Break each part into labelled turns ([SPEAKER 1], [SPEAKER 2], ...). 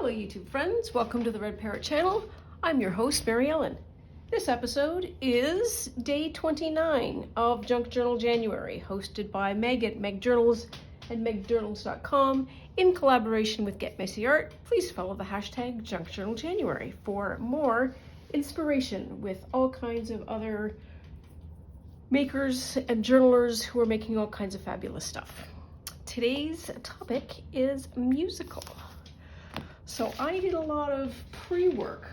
[SPEAKER 1] Hello YouTube friends, welcome to the Red Parrot channel. I'm your host, Mary Ellen. This episode is day 29 of Junk Journal January, hosted by Meg at Meg Journals and megjournals.com in collaboration with Get Messy Art. Please follow the hashtag Junk Journal January for more inspiration with all kinds of other makers and journalers who are making all kinds of fabulous stuff. Today's topic is musical. So I did a lot of pre-work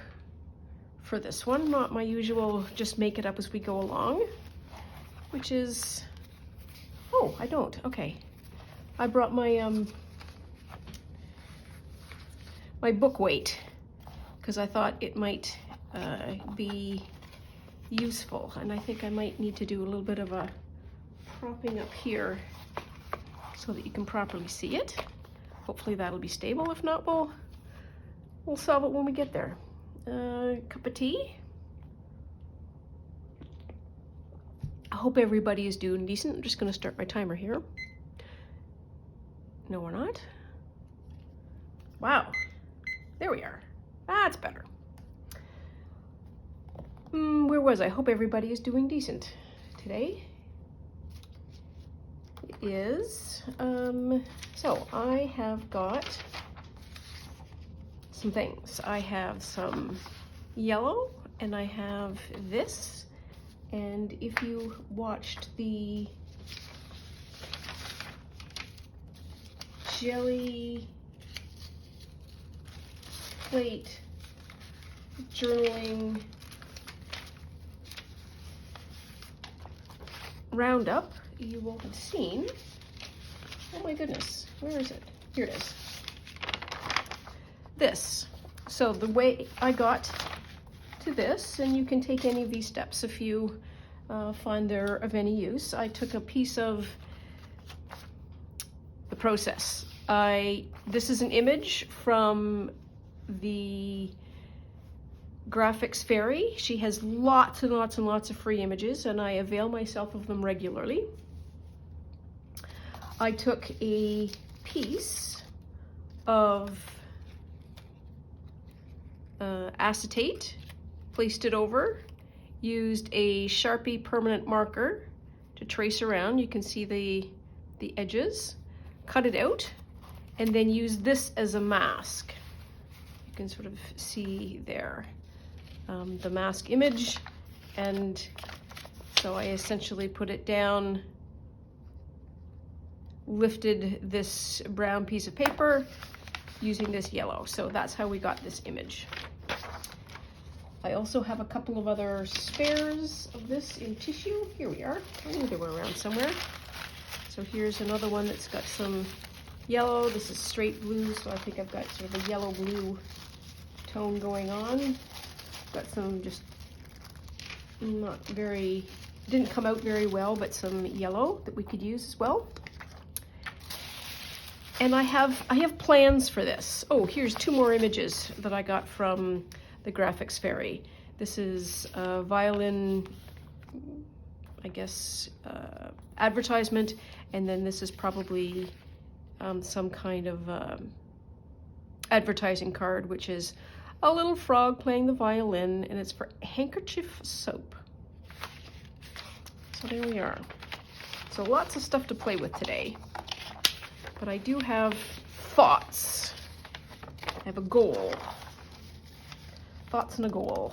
[SPEAKER 1] for this one, not my usual just make it up as we go along, which is, oh, I don't, okay. I brought my my book weight because I thought it might be useful, and I think I might need to do a little bit of a propping up here so that you can properly see it. Hopefully that'll be stable. If not, we'll solve it when we get there. Cup of tea. I hope everybody is doing decent. I'm just going to start my timer here. No, we're not. Wow. There we are. That's better. Where was I? Hope everybody is doing decent today. It is, so I have got some things. I have some yellow and I have this, and if you watched the jelly plate journaling roundup, you will have seen, oh my goodness, where is it? Here it is. This. So the way I got to this, and you can take any of these steps if you find they're of any use. I took a piece of the process. This is an image from the Graphics Fairy. She has lots and lots and lots of free images, and I avail myself of them regularly. I took a piece of acetate, placed it over, used a Sharpie permanent marker to trace around. You can see the edges, cut it out, and then use this as a mask. You can sort of see there the mask image, and so I essentially put it down, lifted this brown piece of paper using this yellow. So that's how we got this image. I also have a couple of other spares of this in tissue. Here we are. I knew they were around somewhere. So here's another one that's got some yellow. This is straight blue, so I think I've got sort of a yellow-blue tone going on. Got some just not very, didn't come out very well, but some yellow that we could use as well. And I have plans for this. Oh, here's two more images that I got from the Graphics Fairy. This is a violin, I guess, advertisement, and then this is probably some kind of advertising card, which is a little frog playing the violin, and it's for handkerchief soap. So there we are. So lots of stuff to play with today. But I do have thoughts. I have a goal. Thoughts and a goal.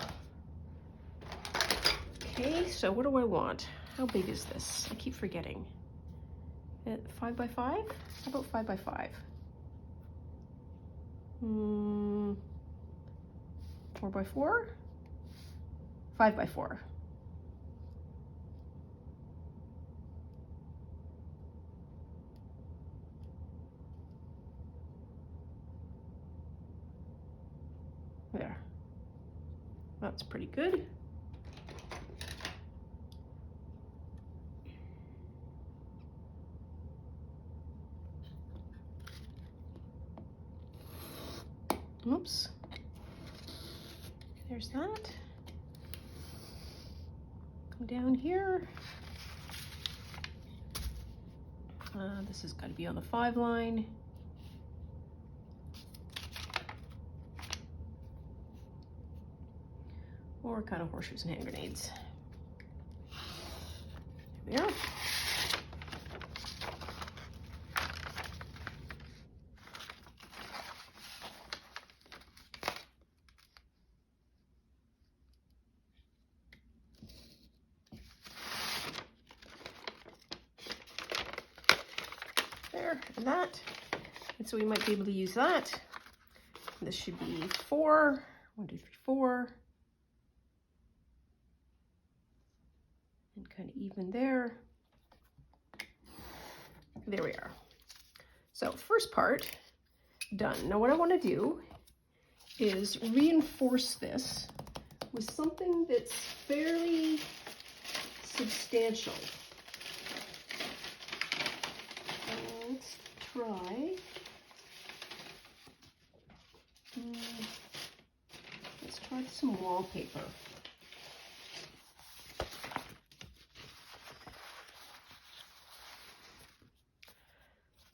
[SPEAKER 1] Okay, so what do I want? How big is this? I keep forgetting. 5 by 5? How about 5 by 5? 4 by 4? 5 by 4. There. That's pretty good. Oops. There's that. Come down here. This has got to be on the 5 line. or kind of horseshoes and hand grenades. There we are. There, and that. And so we might be able to use that. This should be 4. 1, 2, 3, 4. And kind of even there. There we are. So first part done. Now what I want to do is reinforce this with something that's fairly substantial. Let's try. Let's try some wallpaper.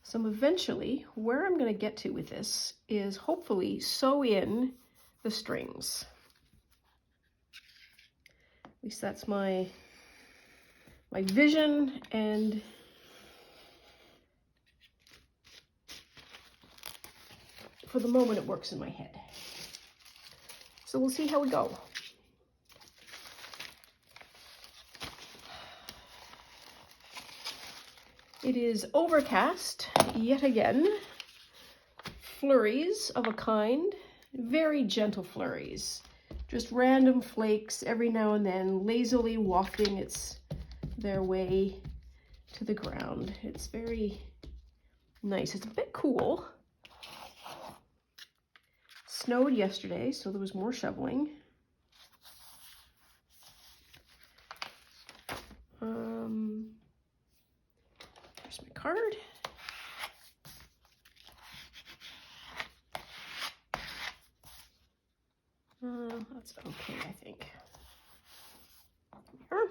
[SPEAKER 1] So eventually, where I'm going to get to with this is hopefully sew in the strings. At least that's my vision, and for the moment it works in my head. So we'll see how we go. It is overcast yet again. Flurries of a kind, very gentle flurries. Just random flakes every now and then, lazily wafting their way to the ground. It's very nice. It's a bit cool. Snowed yesterday, so there was more shoveling. There's my card. That's okay, I think. Here.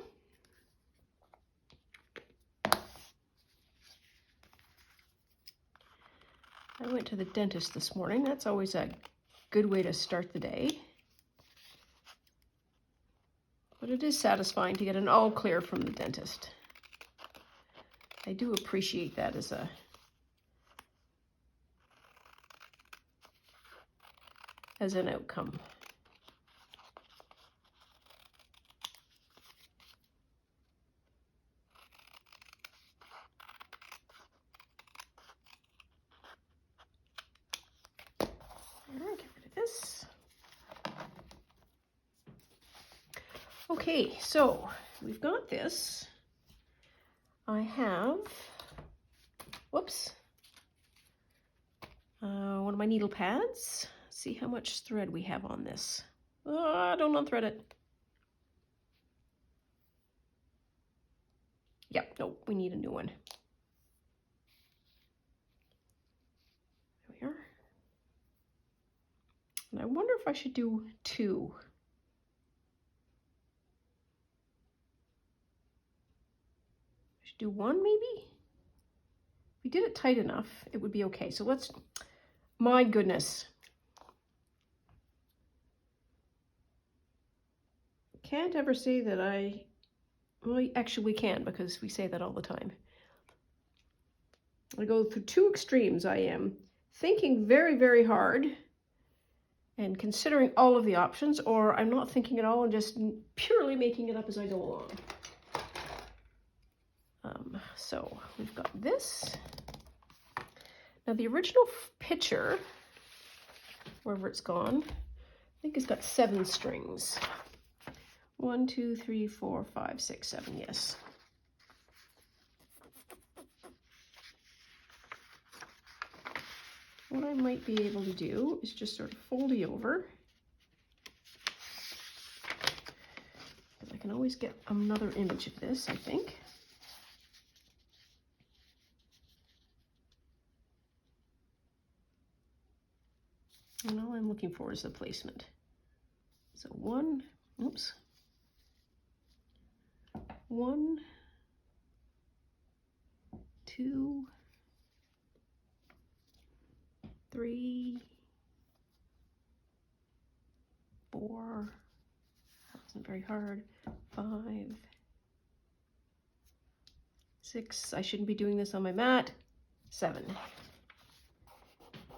[SPEAKER 1] I went to the dentist this morning. That's always a good way to start the day. But it is satisfying to get an all clear from the dentist. I do appreciate that as an outcome. Get rid of this. Okay, so we've got this. I have, whoops, one of my needle pads. See how much thread we have on this. Don't unthread it. Yep, no, we need a new one. There we are. And I wonder if I should do 2. I should do 1 maybe? If we did it tight enough, it would be okay. So let's, my goodness. Can't ever say that well, actually we can, because we say that all the time. I go through 2 extremes. I am thinking very, very hard and considering all of the options, or I'm not thinking at all and just purely making it up as I go along. So we've got this. Now the original picture, wherever it's gone, I think it's got 7 strings. 1, 2, 3, 4, 5, 6, 7, yes. What I might be able to do is just sort of fold it over. I can always get another image of this, I think. And all I'm looking for is the placement. So 1, 2, 3, 4, Isn't very hard. 5, 6. I shouldn't be doing this on my mat. 7.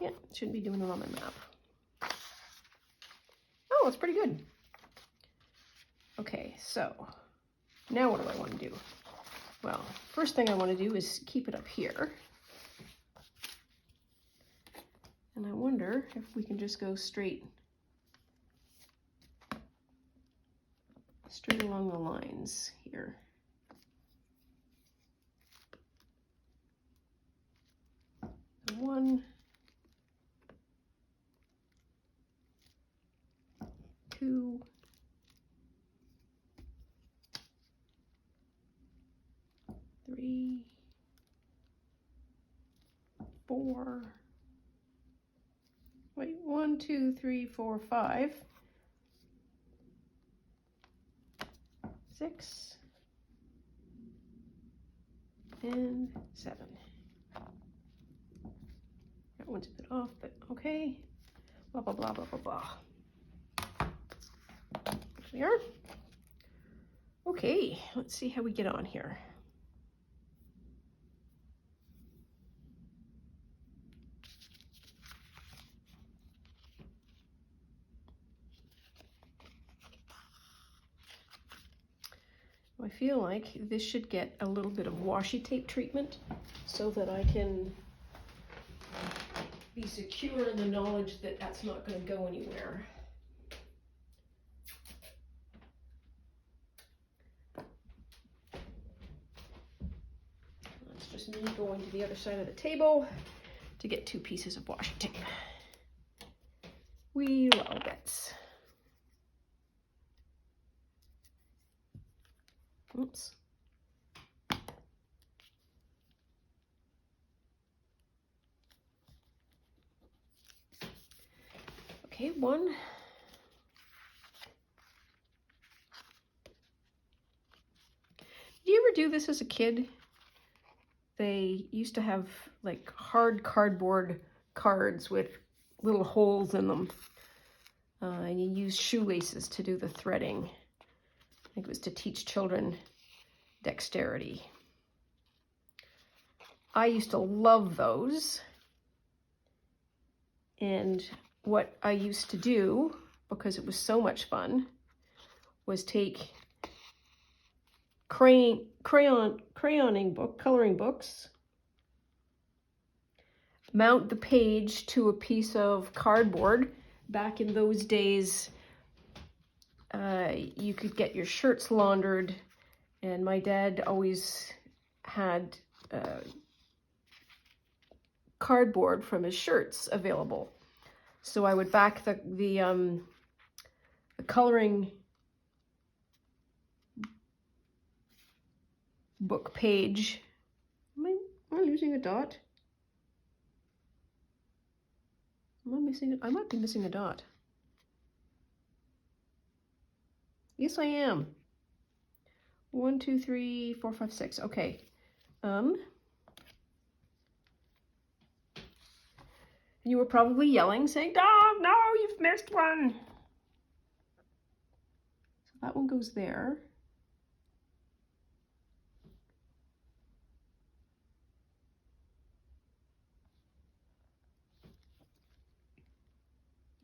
[SPEAKER 1] Yeah, shouldn't be doing it on my map. Oh, it's pretty good. Okay, so now what do I want to do? Well, first thing I want to do is keep it up here. And I wonder if we can just go straight along the lines here. So 1, 2, 3, 4. Wait, 1, 2, 3, 4, 5, 6, and 7. That one's a bit off, but okay. Blah, blah, blah, blah, blah, blah. There. Okay, let's see how we get on here. I feel like this should get a little bit of washi tape treatment so that I can be secure in the knowledge that that's not going to go anywhere. That's just me going to the other side of the table to get 2 pieces of washi tape. Wee little bits. Oops. Okay, 1. Did you ever do this as a kid? They used to have like hard cardboard cards with little holes in them. And you use shoelaces to do the threading. I think it was to teach children dexterity. I used to love those. And what I used to do, because it was so much fun, was take coloring books, mount the page to a piece of cardboard. Back in those days, you could get your shirts laundered, and my dad always had cardboard from his shirts available. So I would back the coloring book page. Am I losing a dot? Am I missing it? I might be missing a dot. Yes, I am. 1, 2, 3, 4, 5, 6. Okay. You were probably yelling, saying, "Oh, no, you've missed one." So that one goes there.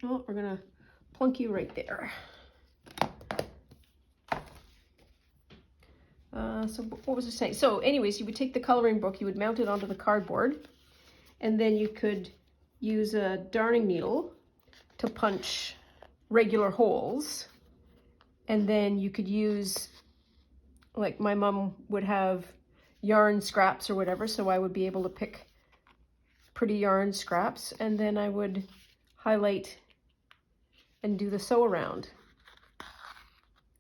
[SPEAKER 1] Oh, we're gonna plunk you right there. So what was I saying? So anyways, you would take the coloring book, you would mount it onto the cardboard, and then you could use a darning needle to punch regular holes. And then you could use, like my mom would have yarn scraps or whatever, so I would be able to pick pretty yarn scraps, and then I would highlight and do the sew around.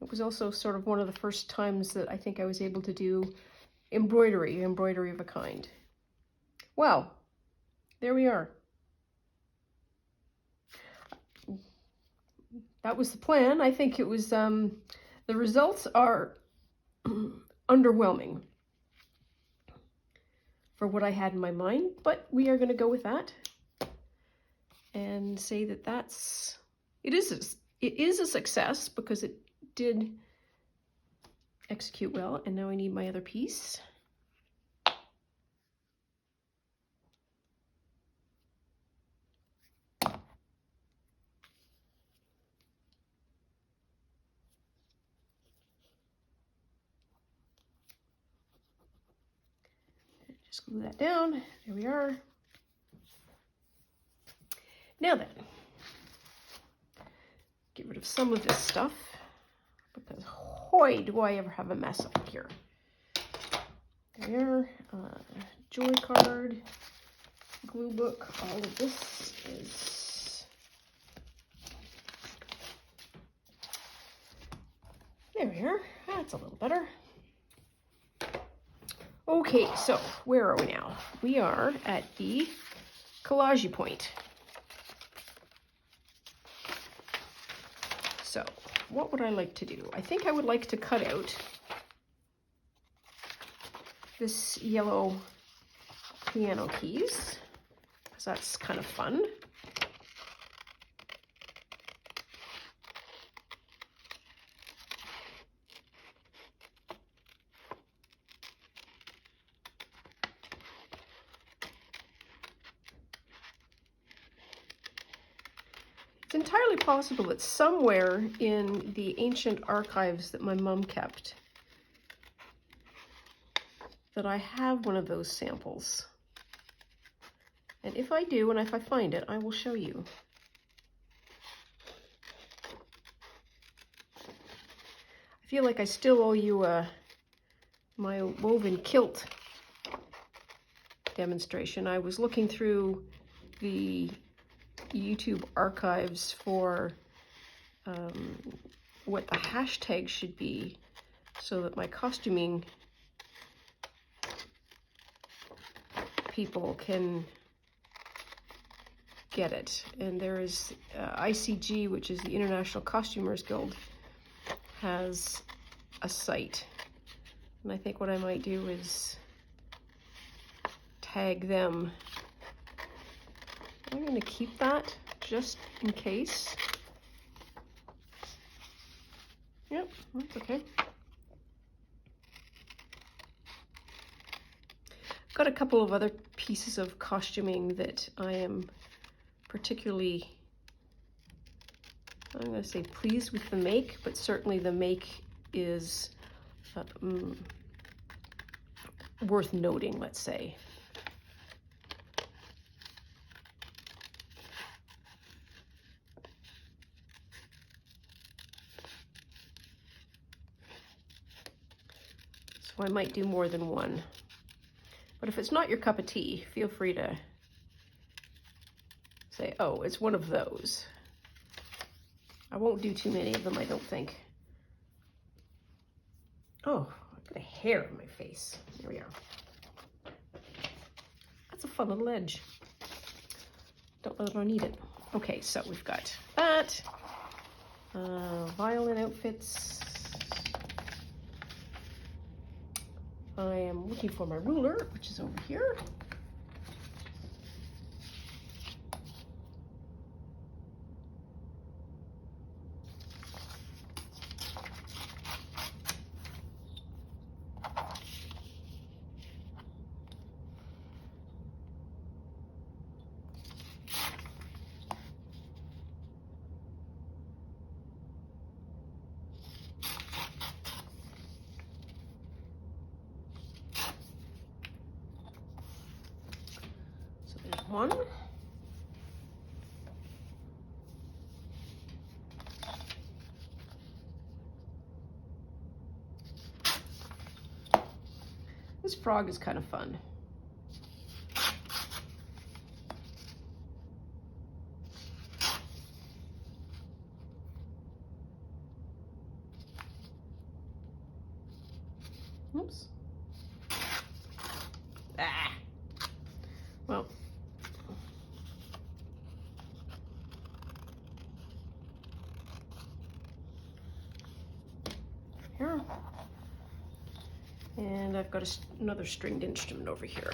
[SPEAKER 1] It was also sort of one of the first times that I think I was able to do embroidery of a kind. Well, there we are. That was the plan. I think it was, the results are underwhelming for what I had in my mind, but we are going to go with that and say that it is a success, because it did execute well, and now I need my other piece. Just glue that down. There we are. Now then, get rid of some of this stuff, because hoy, do I ever have a mess up here. There, joy card, glue book, all of this is, there we are, that's a little better. Okay, so where are we now? We are at the collage point. So what would I like to do? I think I would like to cut out this yellow piano keys, because that's kind of fun. It's entirely possible that somewhere in the ancient archives that my mom kept, that I have one of those samples. And if I do, and if I find it, I will show you. I feel like I still owe you my woven kilt demonstration. I was looking through the YouTube archives for what the hashtag should be so that my costuming people can get it. And there is ICG, which is the International Costumers Guild, has a site. And I think what I might do is tag them. I'm going to keep that just in case. Yep, that's okay. Got a couple of other pieces of costuming that I am particularly, I'm going to say pleased with the make, but certainly the make is worth noting, let's say. So I might do more than one. But if it's not your cup of tea, feel free to say, oh, it's one of those. I won't do too many of them, I don't think. Oh, I've got a hair on my face. There we are. That's a fun little edge. Don't know if I need it. Okay, so we've got that. Violin outfits. I am looking for my ruler, which is over here. One. This frog is kind of fun. Oops. Ah. Well. Here. And I've got another stringed instrument over here.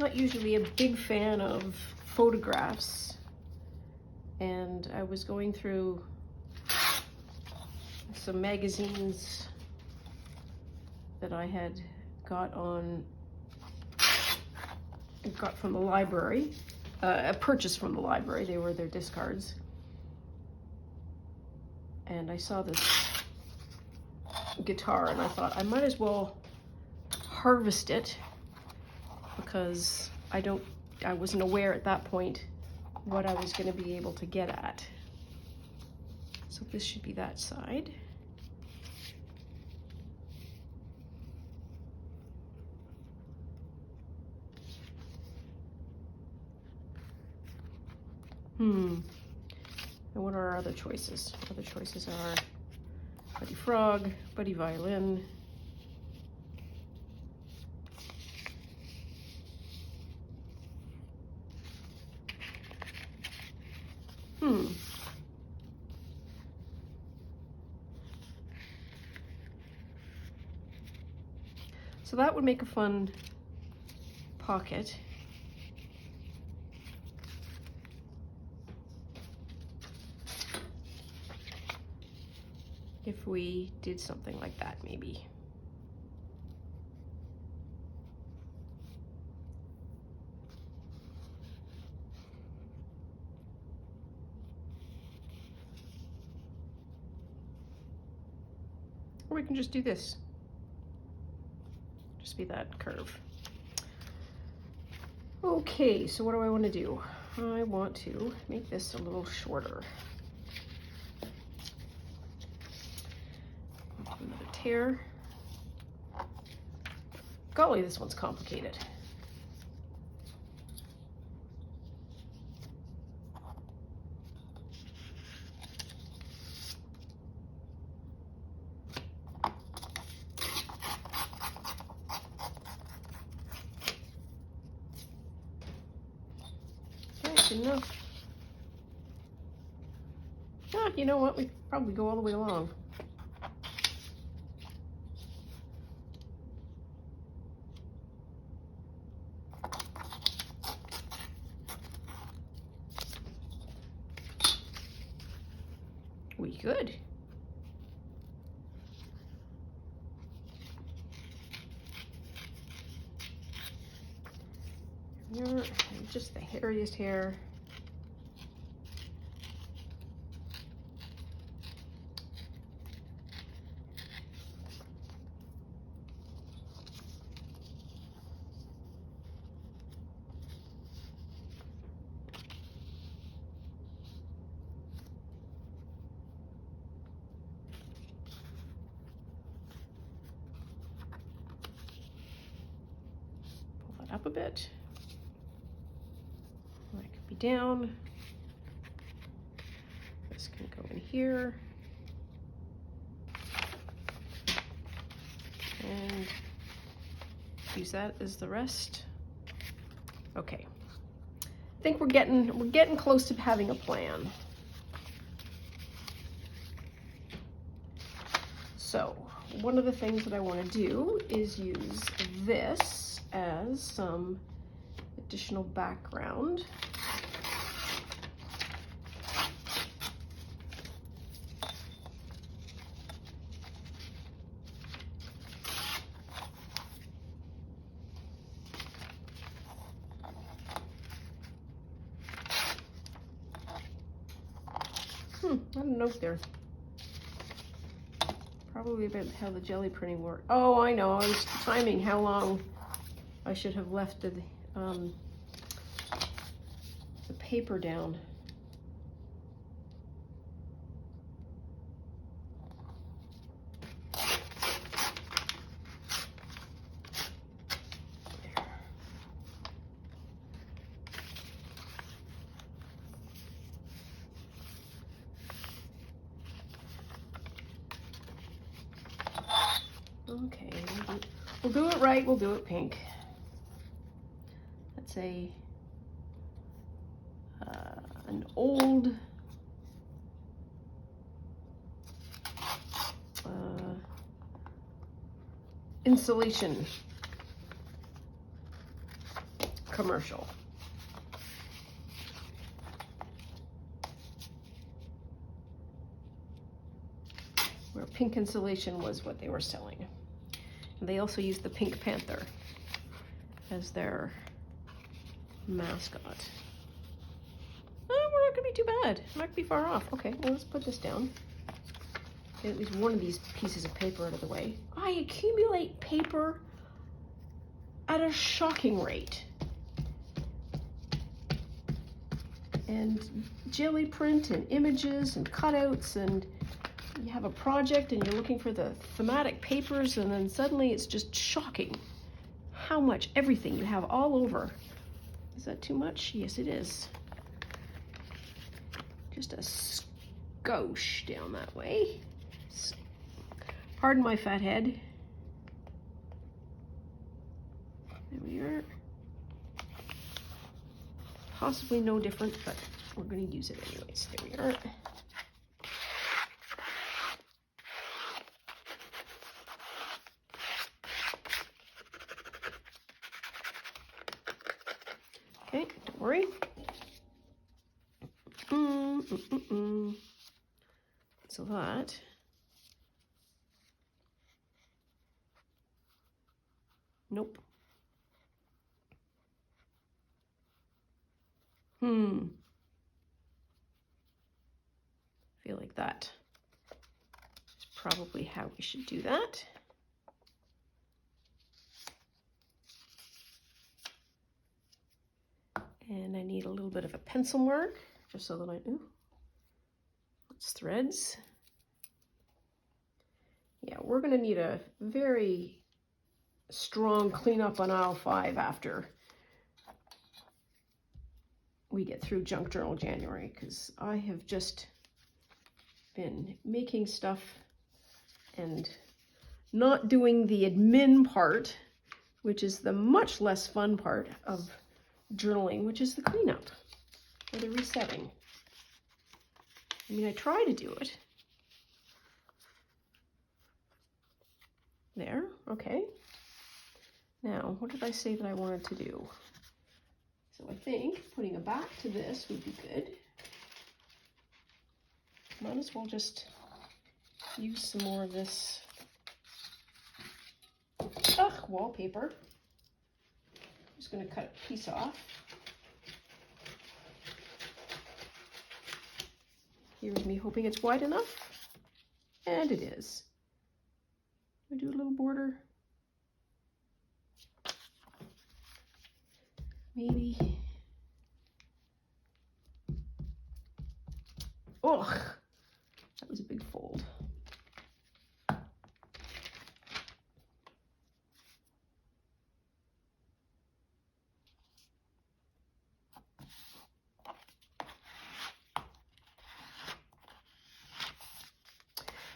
[SPEAKER 1] not usually a big fan of photographs, and I was going through some magazines that I had got from the library, a purchase from the library. They were their discards. And I saw this guitar and I thought I might as well harvest it, because I wasn't aware at that point what I was going to be able to get at. So this should be that side. And what are our other choices? Other choices are Buddy Frog, Buddy Violin, So that would make a fun pocket. If we did something like that, maybe. Or we can just do this. Just be that curve. Okay, so what do I want to do? I want to make this a little shorter. Another tear. Golly, this one's complicated. Okay, good enough. Ah, you know what? We could probably go all the way along. We could. You're just the hairiest hair. Up a bit. That could be down. This can go in here. And use that as the rest. Okay. I think we're getting close to having a plan. So, one of the things that I want to do is use this as some additional background. I don't know if they're probably about how the jelly printing works. Oh, I know. I was timing how long I should have left the paper down. Okay, we'll do it right, we'll do it pink. That's an old insulation commercial. Where pink insulation was what they were selling. And they also used the Pink Panther as their mascot. Oh, we're not gonna be too bad. We're not gonna be far off. Okay, well, let's put this down. Get at least one of these pieces of paper out of the way. I accumulate paper at a shocking rate. And jelly print and images and cutouts, and you have a project and you're looking for the thematic papers, and then suddenly it's just shocking how much everything you have all over. Is that too much? Yes, it is. Just a skosh down that way. Pardon my fat head. There we are. Possibly no different, but we're going to use it anyways. There we are. Okay, don't worry. So that nope. Feel like that is probably how we should do that. And I need a little bit of a pencil mark just so that I ooh, it's threads. Yeah, we're going to need a very strong cleanup on aisle 5 after we get through Junk Journal January, because I have just been making stuff and not doing the admin part, which is the much less fun part of journaling, which is the cleanup or the resetting. I mean, I try to do it. There, okay. Now, what did I say that I wanted to do? So I think putting a back to this would be good. Might as well just use some more of this wallpaper. I'm just going to cut a piece off. Here's me hoping it's wide enough. And it is. I do a little border. Maybe. Oh, that was a big fold.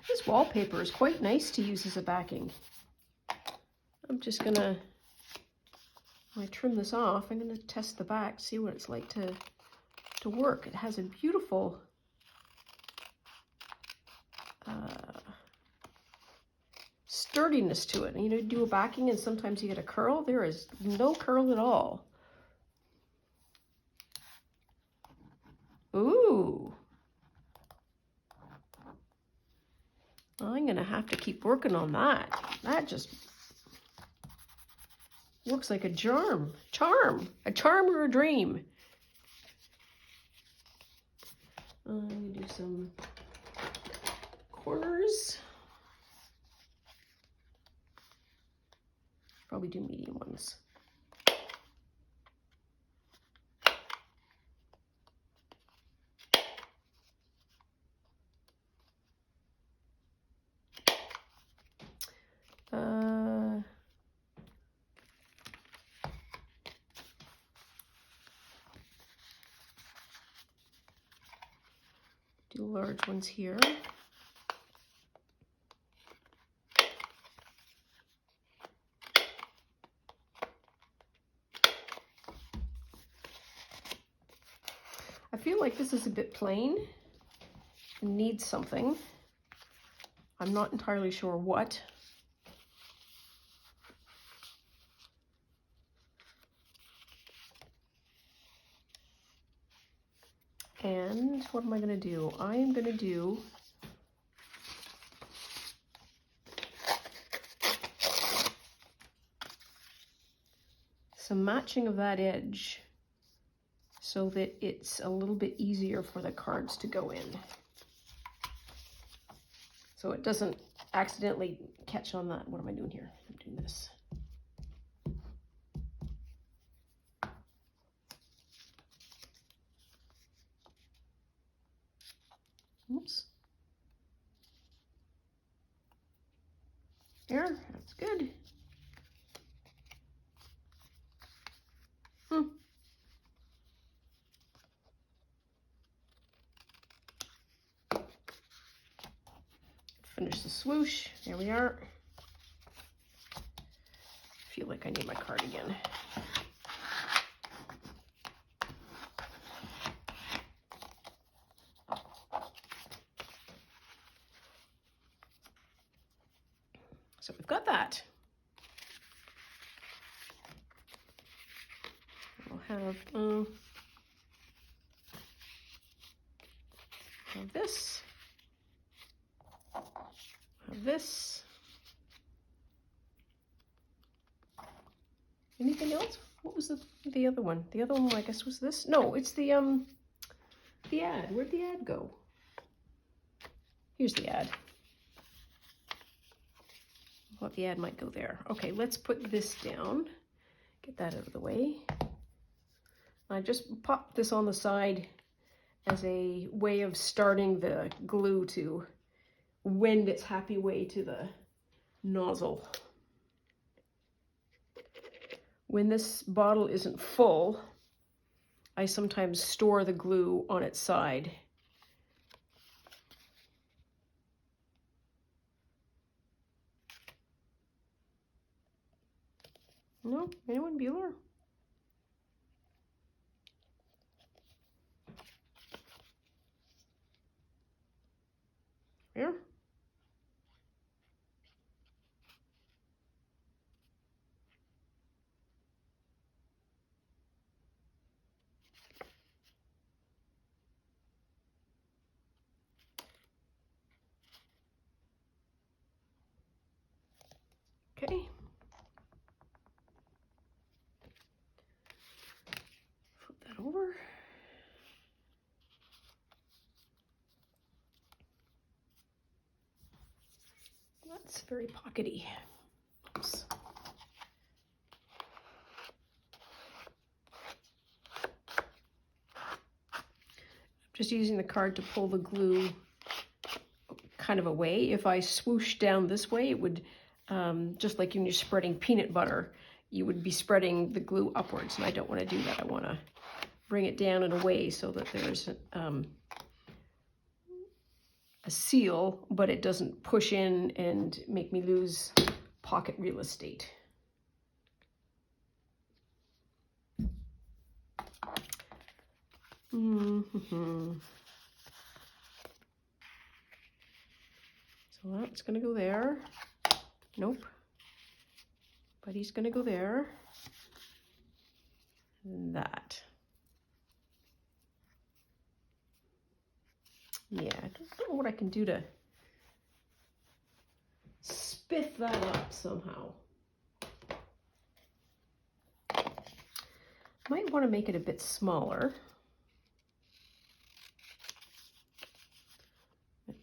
[SPEAKER 1] This wallpaper is quite nice to use as a backing. I'm just gonna, when I trim this off, I'm gonna test the back, see what it's like to work. It has a beautiful sturdiness to it. And you know, you do a backing and sometimes you get a curl. There is no curl at all. Ooh. I'm gonna have to keep working on that. That just looks like a charm, a charm or a dream. I'm gonna do some corners. Probably do medium ones. Do large ones here. I feel like this is a bit plain and needs something. I'm not entirely sure what. And what am I going to do? I am going to do some matching of that edge so that it's a little bit easier for the cards to go in. So it doesn't accidentally catch on that. What am I doing here? I'm doing this. Oops. There, that's good. Finish the swoosh. There we are. I feel like I need my card again. So we've got that. We'll have this. This. Anything else? What was the other one? The other one, I guess, was this. No, it's the ad. Where'd the ad go? Here's the ad. I thought the ad might go there. Okay, let's put this down. Get that out of the way. I just popped this on the side as a way of starting the glue to wend its happy way to the nozzle. When this bottle isn't full, I sometimes store the glue on its side. No? Anyone? Bueller? Here? Okay. Flip that over. That's very pockety. Oops. Just using the card to pull the glue kind of away. If I swoosh down this way, it would, just like when you're spreading peanut butter, you would be spreading the glue upwards, and I don't want to do that. I want to bring it down and away so that there's a seal, but it doesn't push in and make me lose pocket real estate. So that's gonna go there. Nope. But he's gonna go there. And that. Yeah, I don't know what I can do to spiff that up somehow. Might want to make it a bit smaller.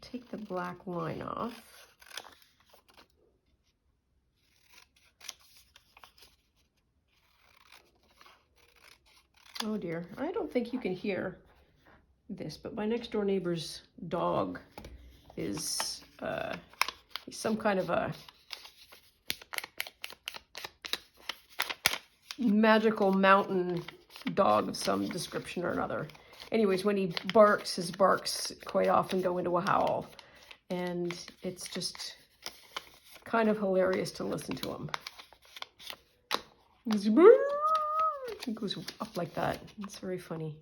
[SPEAKER 1] Take the black line off. Oh dear, I don't think you can hear this, but my next door neighbor's dog is he's some kind of a magical mountain dog of some description or another. Anyways, when he barks, his barks quite often go into a howl, and it's just kind of hilarious to listen to him. He goes up like that. It's very funny.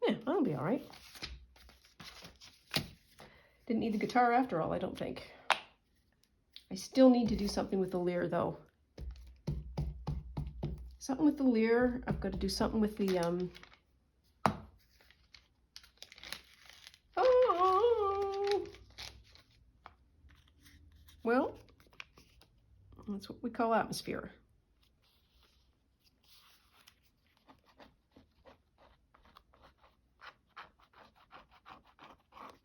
[SPEAKER 1] Yeah, that'll be all right. Didn't need the guitar after all, I don't think. I still need to do something with the lyre, though. something with the leer. I've got to do something with the, oh, well, that's what we call atmosphere.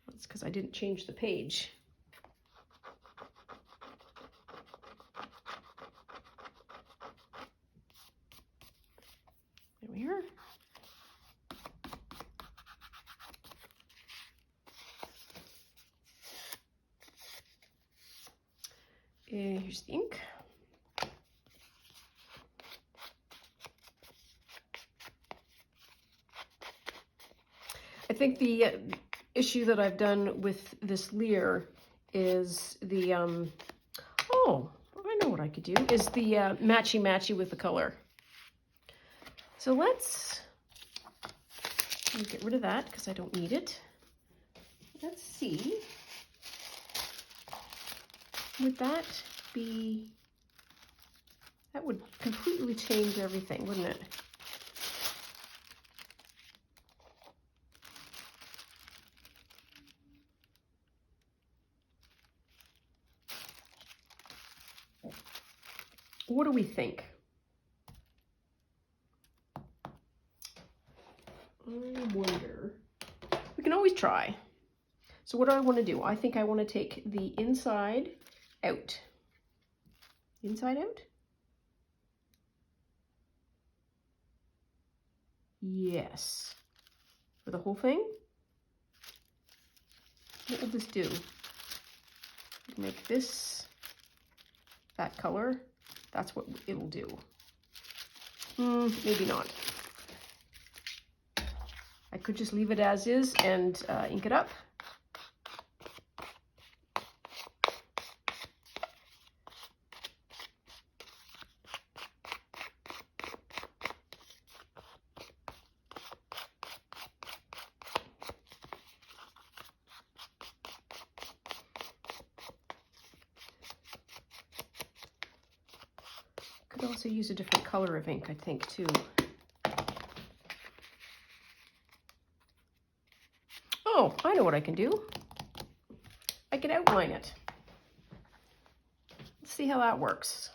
[SPEAKER 1] That's because I didn't change the page. There we are. And here's the ink. I think the issue that I've done with this leer is the, oh, I know what I could do, is the matchy-matchy with the color. So let's get rid of that because I don't need it. Let's see. Would that be, that would completely change everything, wouldn't it? What do we think? I wonder. We can always try. So what do I want to do? I think I want to take the inside out. Inside out? Yes. For the whole thing? What will this do? Make this that color. That's what it'll do. Maybe not. I could just leave it as is and ink it up. Could also use a different color of ink, I think, too. Oh, I know what I can do. I can outline it. Let's see how that works.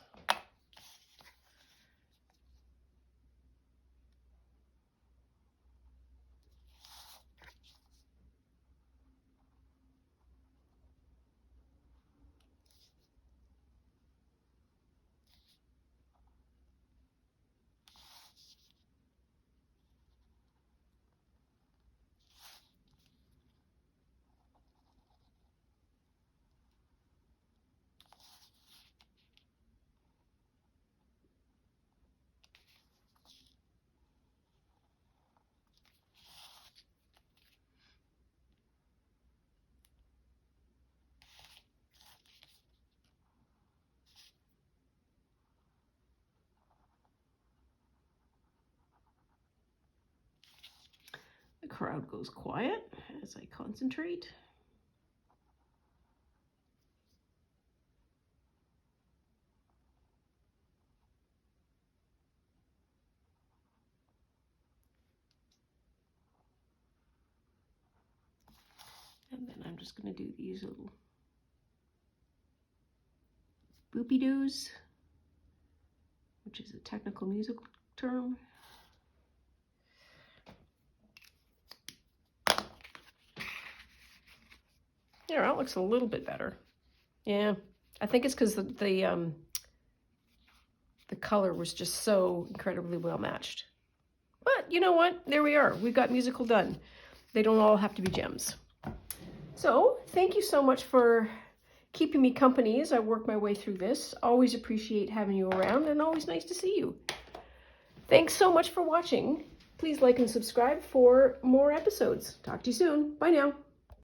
[SPEAKER 1] The crowd goes quiet as I concentrate. And then I'm just going to do these little boopy-doos, which is a technical musical term. There, that looks a little bit better. Yeah, I think it's because the color was just so incredibly well matched. But you know what? There we are. We've got musical done. They don't all have to be gems. So thank you so much for keeping me company as I work my way through this. Always appreciate having you around and always nice to see you. Thanks so much for watching. Please like and subscribe for more episodes. Talk to you soon. Bye now.